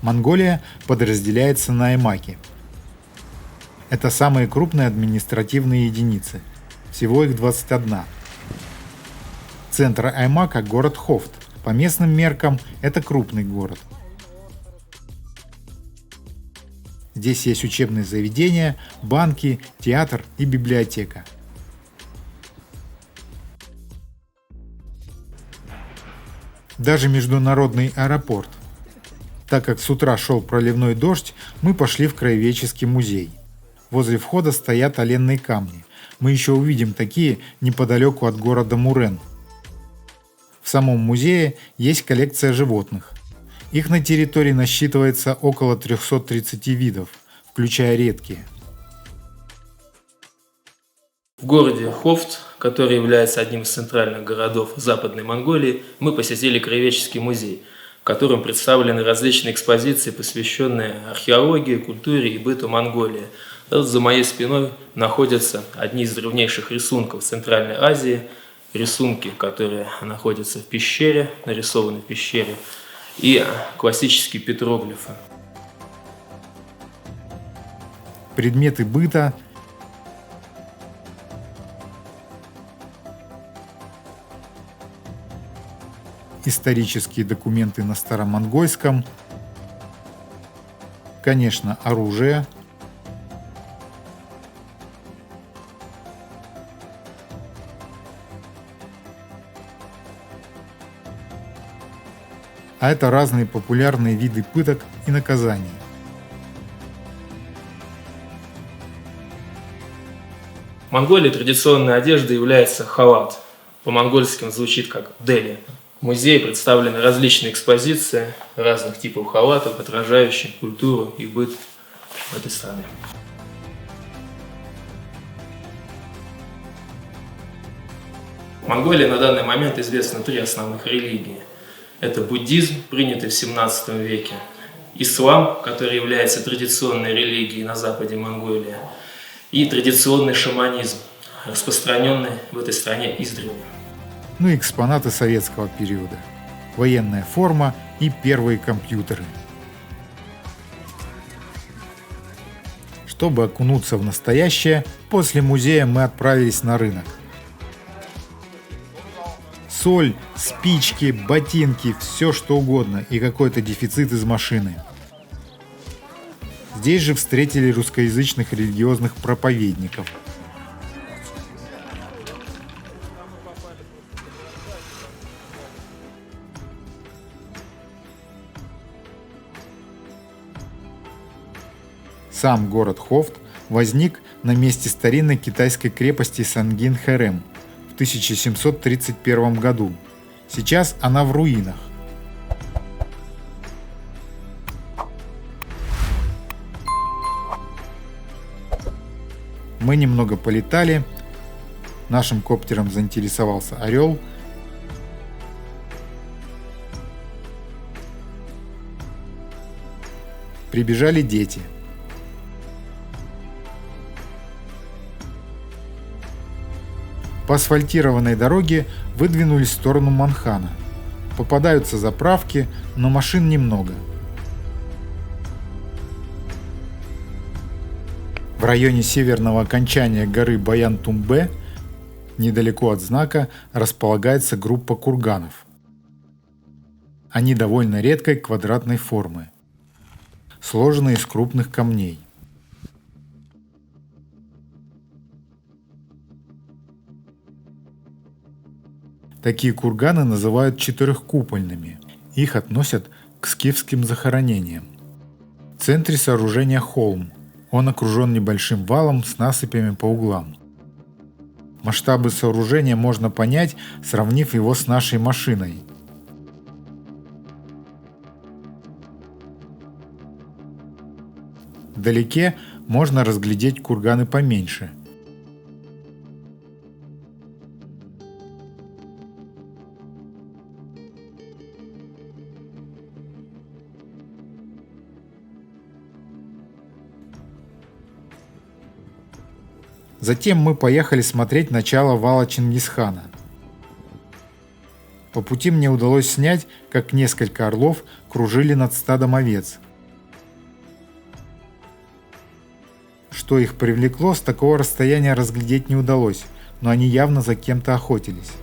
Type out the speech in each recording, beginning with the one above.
Монголия подразделяется на аймаки. Это самые крупные административные единицы. Всего их 21. Центр аймака – город Хофт. По местным меркам это крупный город. Здесь есть учебные заведения, банки, театр и библиотека. Даже международный аэропорт. Так как с утра шел проливной дождь, мы пошли в краеведческий музей. Возле входа стоят оленные камни. Мы еще увидим такие неподалеку от города Мурен. В самом музее есть коллекция животных. Их на территории насчитывается около 330 видов, включая редкие. В городе Хофт, который является одним из центральных городов Западной Монголии, мы посетили краеведческий музей, в котором представлены различные экспозиции, посвященные археологии, культуре и быту Монголии. Вот за моей спиной находятся одни из древнейших рисунков Центральной Азии, рисунки, которые находятся в пещере, нарисованы в пещере, и классические петроглифы. Предметы быта, исторические документы на старомонгольском, конечно, оружие, а это разные популярные виды пыток и наказаний. В Монголии традиционной одеждой является халат. По-монгольски он звучит как дели. В музее представлены различные экспозиции разных типов халатов, отражающих культуру и быт этой страны. В Монголии на данный момент известно 3 основных религии. Это буддизм, принятый в 17 веке, ислам, который является традиционной религией на западе Монголии, и традиционный шаманизм, распространенный в этой стране издревле. Ну и экспонаты советского периода. Военная форма и первые компьютеры. Чтобы окунуться в настоящее, после музея мы отправились на рынок. Соль, спички, ботинки, все что угодно и какой-то дефицит из машины. Здесь же встретили русскоязычных религиозных проповедников. Сам город Хофт возник на месте старинной китайской крепости Сангин-Хэрем в 1731 году. Сейчас она в руинах. Мы немного полетали. Нашим коптером заинтересовался орел. Прибежали дети. По асфальтированной дороге выдвинулись в сторону Манхана. Попадаются заправки, но машин немного. В районе северного окончания горы Баян-Тумбе, недалеко от знака, располагается группа курганов. Они довольно редкой квадратной формы, сложены из крупных камней. Такие курганы называют четырехкупольными. Их относят к скифским захоронениям. В центре сооружения холм. Он окружен небольшим валом с насыпями по углам. Масштабы сооружения можно понять, сравнив его с нашей машиной. Вдалеке можно разглядеть курганы поменьше. Затем мы поехали смотреть начало вала Чингисхана. По пути мне удалось снять, как несколько орлов кружили над стадом овец. Что их привлекло, с такого расстояния разглядеть не удалось, но они явно за кем-то охотились.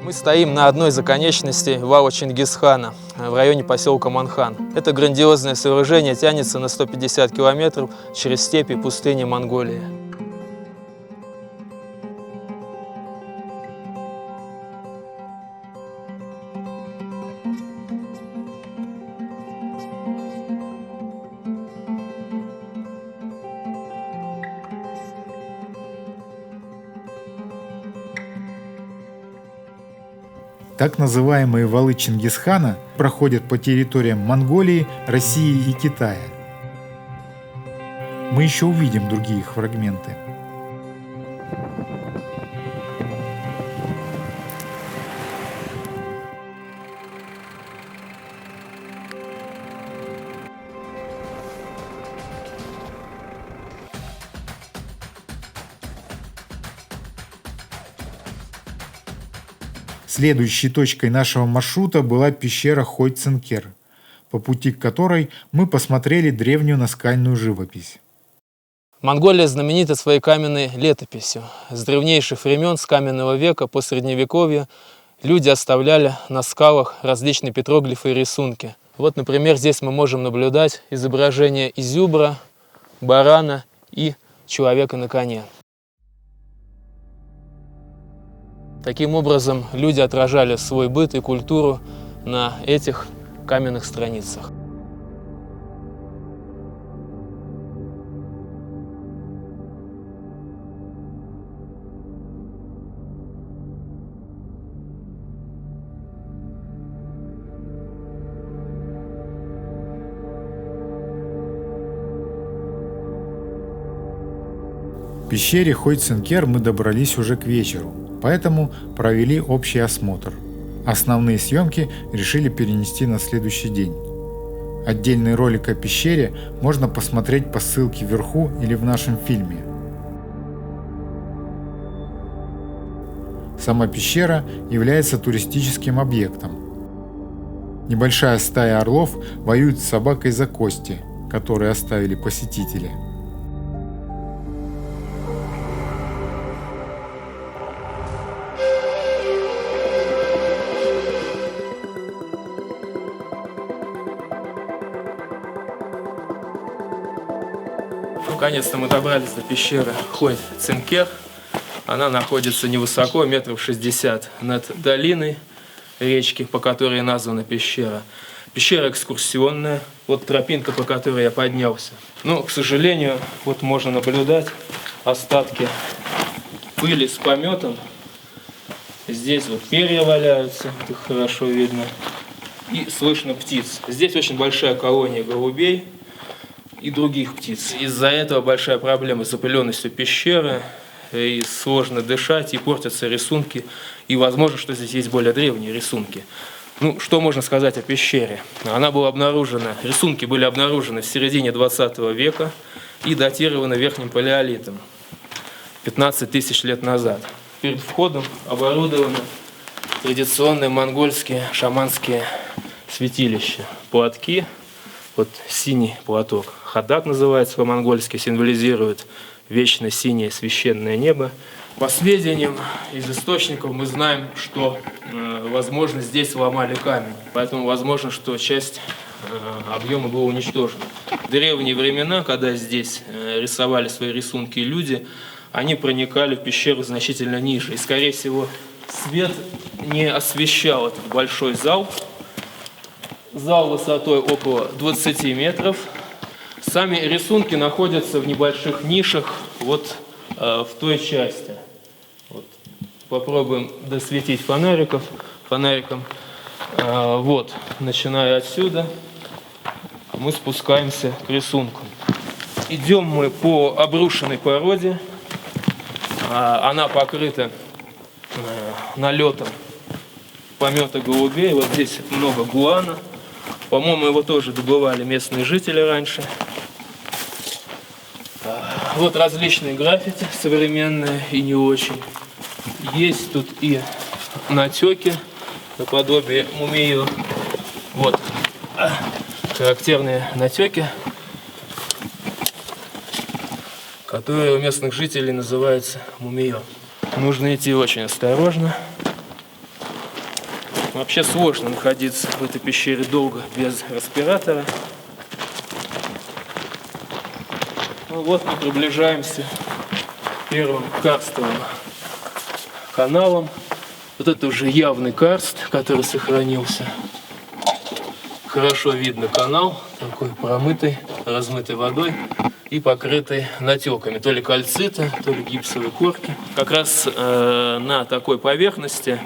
Мы стоим на одной из оконечностей вала Чингисхана в районе поселка Манхан. Это грандиозное сооружение тянется на 150 километров через степи и пустыни Монголии. Так называемые валы Чингисхана проходят по территориям Монголии, России и Китая. Мы еще увидим другие их фрагменты. Следующей точкой нашего маршрута была пещера Хойценкер, по пути к которой мы посмотрели древнюю наскальную живопись. Монголия знаменита своей каменной летописью. С древнейших времен, с каменного века по средневековье, люди оставляли на скалах различные петроглифы и рисунки. Вот, например, здесь мы можем наблюдать изображение изюбра, барана и человека на коне. Таким образом, люди отражали свой быт и культуру на этих каменных страницах. В пещере Хойценкер мы добрались уже к вечеру, поэтому провели общий осмотр. Основные съемки решили перенести на следующий день. Отдельный ролик о пещере можно посмотреть по ссылке вверху или в нашем фильме. Сама пещера является туристическим объектом. Небольшая стая орлов воюет с собакой за кости, которые оставили посетители. Наконец-то мы добрались до пещеры Хойценкер. Она находится невысоко, метров 60 над долиной речки, по которой названа пещера. Пещера экскурсионная, вот тропинка, по которой я поднялся. Но, к сожалению, вот можно наблюдать остатки пыли с пометом. Здесь вот перья валяются, их хорошо видно. И слышно птиц. Здесь очень большая колония голубей и других птиц. Из-за этого большая проблема с запыленностью пещеры, и сложно дышать, и портятся рисунки, и возможно, что здесь есть более древние рисунки. Ну, что можно сказать о пещере? Она была обнаружена, рисунки были обнаружены в середине 20 века и датированы верхним палеолитом, 15 тысяч лет назад. Перед входом оборудованы традиционные монгольские шаманские святилища, платки. Вот синий платок, хадак называется по-монгольски, символизирует вечно синее священное небо. По сведениям из источников мы знаем, что, возможно, здесь ломали камень, поэтому возможно, что часть объема была уничтожена. В древние времена, когда здесь рисовали свои рисунки люди, они проникали в пещеру значительно ниже, и, скорее всего, свет не освещал этот большой зал. Зал высотой около 20 метров. Сами рисунки находятся в небольших нишах вот в той части. Вот. Попробуем досветить фонариком. Вот, начиная отсюда, мы спускаемся к рисункам. Идем мы по обрушенной породе. Она покрыта налетом помета голубей. Вот здесь много гуана. По-моему, его тоже добывали местные жители раньше. Вот различные граффити, современные и не очень. Есть тут и натеки, наподобие мумию. Вот характерные натеки, которые у местных жителей называются мумиё. Нужно идти очень осторожно. Вообще сложно находиться в этой пещере долго без респиратора. Ну вот мы приближаемся к первым карстовым каналам. Вот это уже явный карст, который сохранился. Хорошо видно канал, такой промытый, размытой водой и покрытый натеками. То ли кальцита, то ли гипсовой корки. Как раз на такой поверхности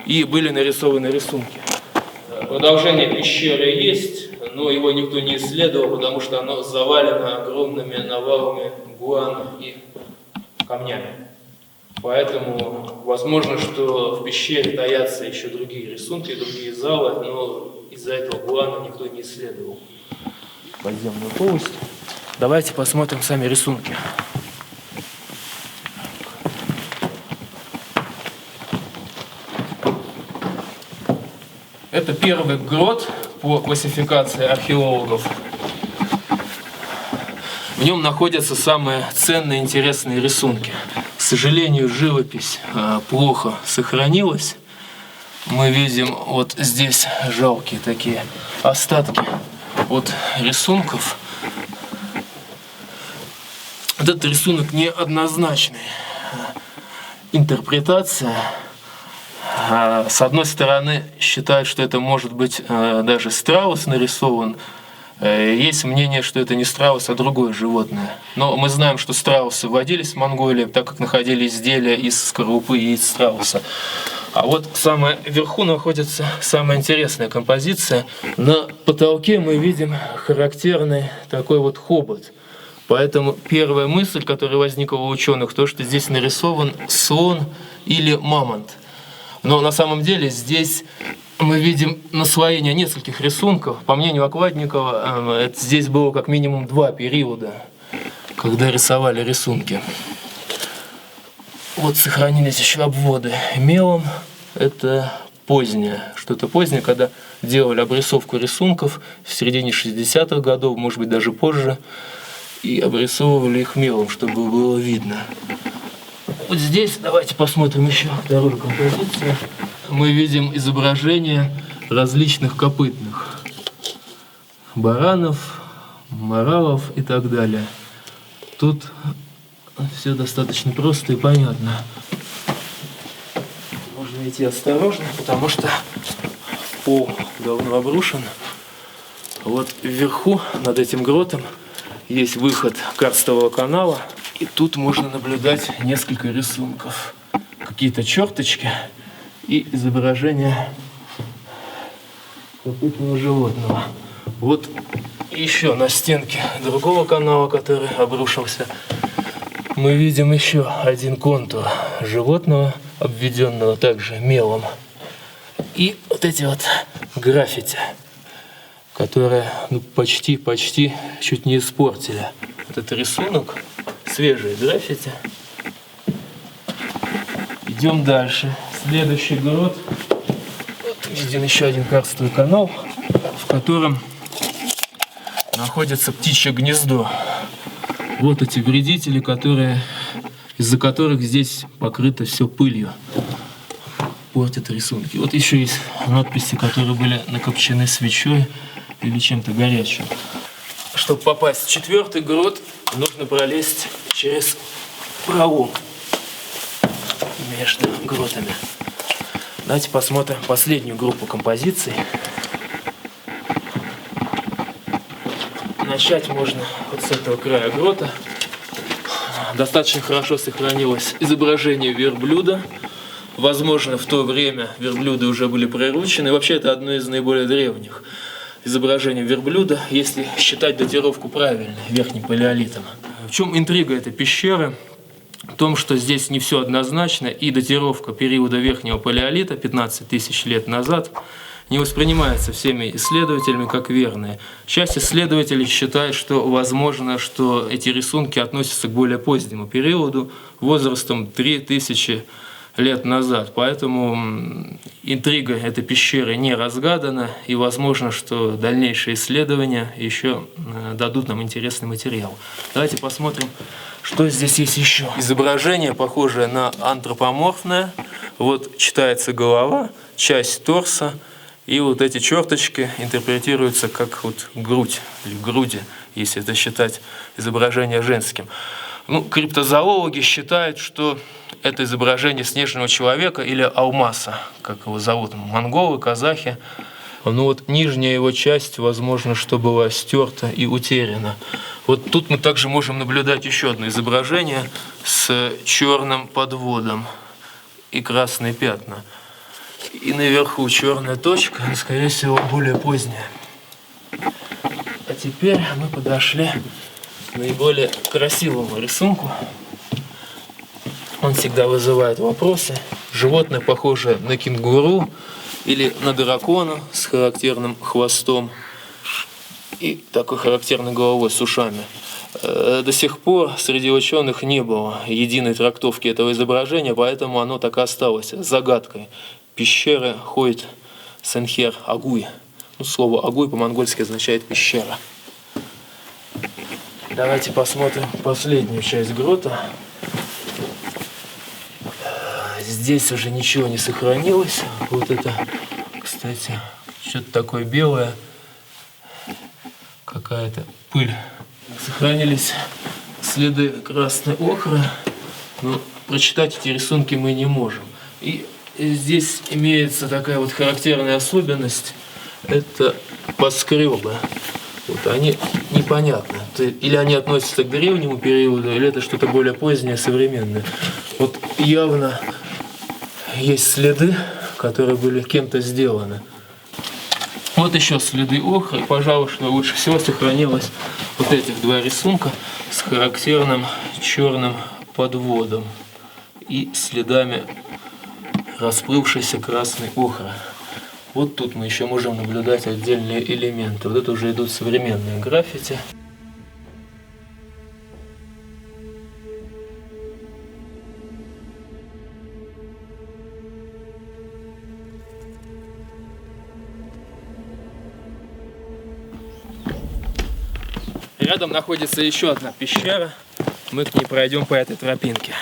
и были нарисованы рисунки. Продолжение пещеры есть, но его никто не исследовал, потому что оно завалено огромными навалами гуана и камнями. Поэтому возможно, что в пещере таятся еще другие рисунки, другие залы, но из-за этого гуана никто не исследовал подземную полость. Давайте посмотрим сами рисунки. Это первый грот по классификации археологов. В нем находятся самые ценные и интересные рисунки. К сожалению, живопись плохо сохранилась. Мы видим вот здесь жалкие такие остатки от рисунков. Вот этот рисунок неоднозначный. Интерпретация. С одной стороны, считают, что это может быть даже страус нарисован. Есть мнение, что это не страус, а другое животное. Но мы знаем, что страусы водились в Монголии, так как находили изделия из скорлупы яиц страуса. А вот самое вверху находится самая интересная композиция. На потолке мы видим характерный такой вот хобот. Поэтому первая мысль, которая возникла у ученых, то, что здесь нарисован слон или мамонт. Но на самом деле здесь мы видим наслоение нескольких рисунков. По мнению Окладникова, здесь было как минимум 2 периода, когда рисовали рисунки. Вот сохранились еще обводы мелом. Это позднее, что-то позднее, когда делали обрисовку рисунков в середине 60-х годов, может быть даже позже, и обрисовывали их мелом, чтобы было видно. Вот здесь давайте посмотрим еще вторую композицию. Мы видим изображения различных копытных баранов, моралов и так далее. Тут все достаточно просто и понятно. Нужно идти осторожно, потому что пол давно обрушен. Вот вверху, над этим гротом, есть выход карстового канала. И тут можно наблюдать несколько рисунков. Какие-то черточки и изображение копытного животного. Вот еще на стенке другого канала, который обрушился, мы видим еще один контур животного, обведенного также мелом. И вот эти вот граффити, которые почти чуть не испортили. Вот это рисунок, свежие граффити. Идем дальше. Следующий грот. Вот виден еще один карстовый канал, в котором находится птичье гнездо. Вот эти вредители, из-за которых здесь покрыто все пылью. Портят рисунки. Вот еще есть надписи, которые были накопчены свечой или чем-то горячим. Чтобы попасть в 4-й грот, нужно пролезть через пролом между гротами. Давайте посмотрим последнюю группу композиций. Начать можно вот с этого края грота. Достаточно хорошо сохранилось изображение верблюда. Возможно, в то время верблюды уже были приручены. Вообще, это одно из наиболее древних изображением верблюда, если считать датировку правильной, верхним палеолитом. В чем интрига этой пещеры? В том, что здесь не все однозначно, и датировка периода верхнего палеолита 15 тысяч лет назад не воспринимается всеми исследователями как верная. Часть исследователей считает, что возможно, что эти рисунки относятся к более позднему периоду, возрастом 3000 лет назад. Поэтому интрига этой пещеры не разгадана, и возможно, что дальнейшие исследования еще дадут нам интересный материал. Давайте посмотрим, что здесь есть еще. Изображение, похожее на антропоморфное. Вот читается голова, часть торса, и вот эти черточки интерпретируются как вот грудь или груди, если это считать изображение женским. Криптозоологи считают, что это изображение снежного человека или алмаса, как его зовут, монголы, казахи. Нижняя его часть, возможно, что была стерта и утеряна. Вот тут мы также можем наблюдать еще одно изображение с черным подводом и красные пятна. И наверху черная точка, скорее всего, более поздняя. А теперь мы подошли к наиболее красивому рисунку. Он всегда вызывает вопросы. Животное, похожее на кенгуру или на дракона с характерным хвостом и такой характерной головой с ушами. До сих пор среди ученых не было единой трактовки этого изображения, поэтому оно так и осталось загадкой. Пещера ходит Сенхер Агуй. Слово Агуй по-монгольски означает пещера. Давайте посмотрим последнюю часть грота. Здесь уже ничего не сохранилось. Вот это, кстати, что-то такое белое. Какая-то пыль. Сохранились следы красной охры, но прочитать эти рисунки мы не можем. И здесь имеется такая вот характерная особенность. Это подскребы. Вот они непонятны. Или они относятся к древнему периоду, или это что-то более позднее, современное. Вот явно есть следы, которые были кем-то сделаны. Вот еще следы охры. Пожалуй, что лучше всего сохранилось вот этих два рисунка с характерным черным подводом и следами расплывшейся красной охры. Вот тут мы еще можем наблюдать отдельные элементы. Вот это уже идут современные граффити. Рядом находится еще одна пещера. Мы к ней пройдем по этой тропинке.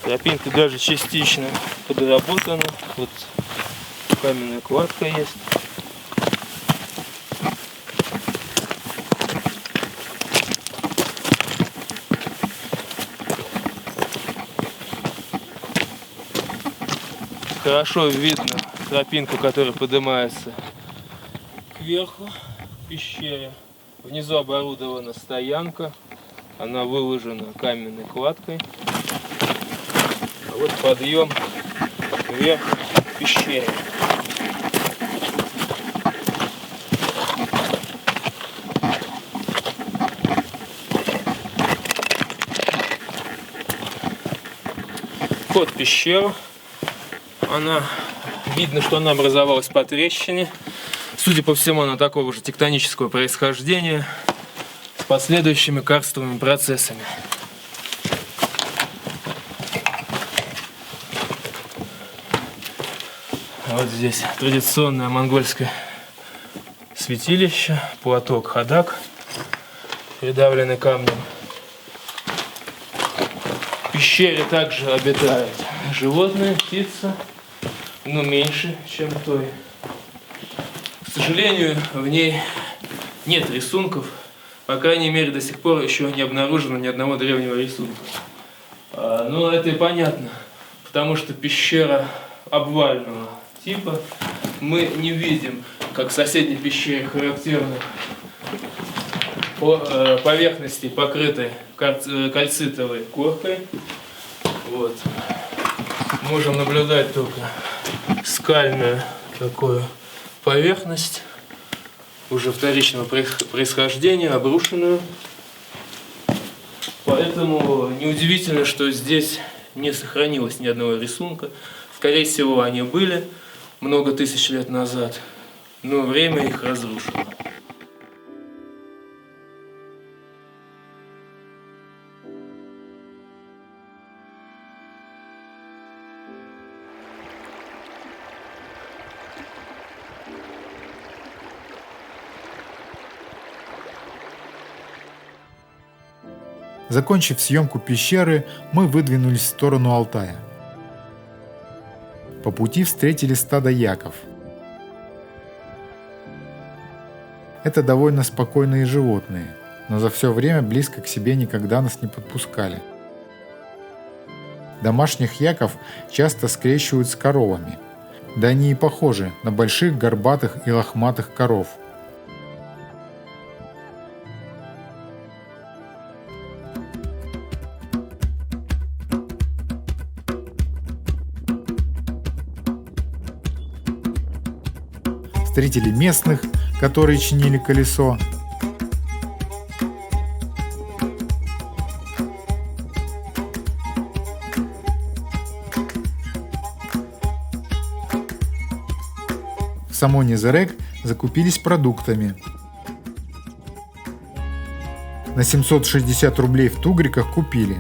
Тропинка даже частично подработана. Вот каменная кладка есть. Хорошо видно тропинку, которая поднимается кверху в пещере. Внизу оборудована стоянка. Она выложена каменной кладкой. А вот подъем вверх в пещере. Вход в пещеру. Видно, что она образовалась по трещине. Судя по всему, она такого же тектонического происхождения с последующими карстовыми процессами. Вот здесь традиционное монгольское святилище, платок Хадак, придавленный камнем. В пещере также обитают животные, птицы, но меньше, чем в той. К сожалению, в ней нет рисунков. По крайней мере, до сих пор еще не обнаружено ни одного древнего рисунка. Но это и понятно, потому что пещера обвального типа. Мы не видим, как в соседней пещере, характерных Поверхности покрыты кальцитовой коркой. Вот. Можем наблюдать только скальную такую поверхность, уже вторичного происхождения, обрушенную. Поэтому неудивительно, что здесь не сохранилось ни одного рисунка. Скорее всего, они были много тысяч лет назад, но время их разрушило. Закончив съемку пещеры, мы выдвинулись в сторону Алтая. По пути встретили стадо яков. Это довольно спокойные животные, но за все время близко к себе никогда нас не подпускали. Домашних яков часто скрещивают с коровами. Да они и похожи на больших горбатых и лохматых коров. Встретили местных, которые чинили колесо. В Самоне-Зерек закупились продуктами. На 760 рублей в Тугриках купили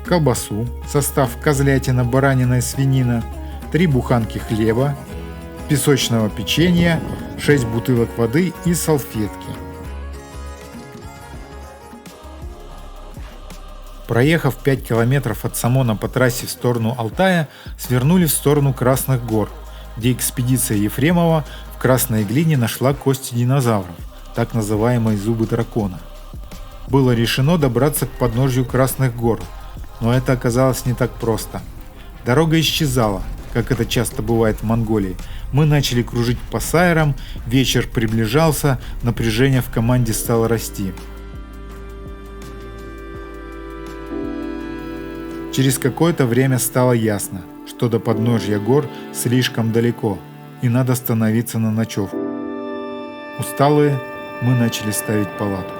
колбасу, состав козлятина, баранина и свинина, 3 буханки хлеба, песочного печенья, 6 бутылок воды и салфетки. Проехав 5 километров от Самона по трассе в сторону Алтая, свернули в сторону Красных гор, где экспедиция Ефремова в Красной глине нашла кости динозавров, так называемые зубы дракона. Было решено добраться к подножью Красных гор, но это оказалось не так просто. Дорога исчезала, как это часто бывает в Монголии. Мы начали кружить по сайрам, вечер приближался, напряжение в команде стало расти. Через какое-то время стало ясно, что до подножья гор слишком далеко, и надо становиться на ночевку. Усталые, мы начали ставить палатку.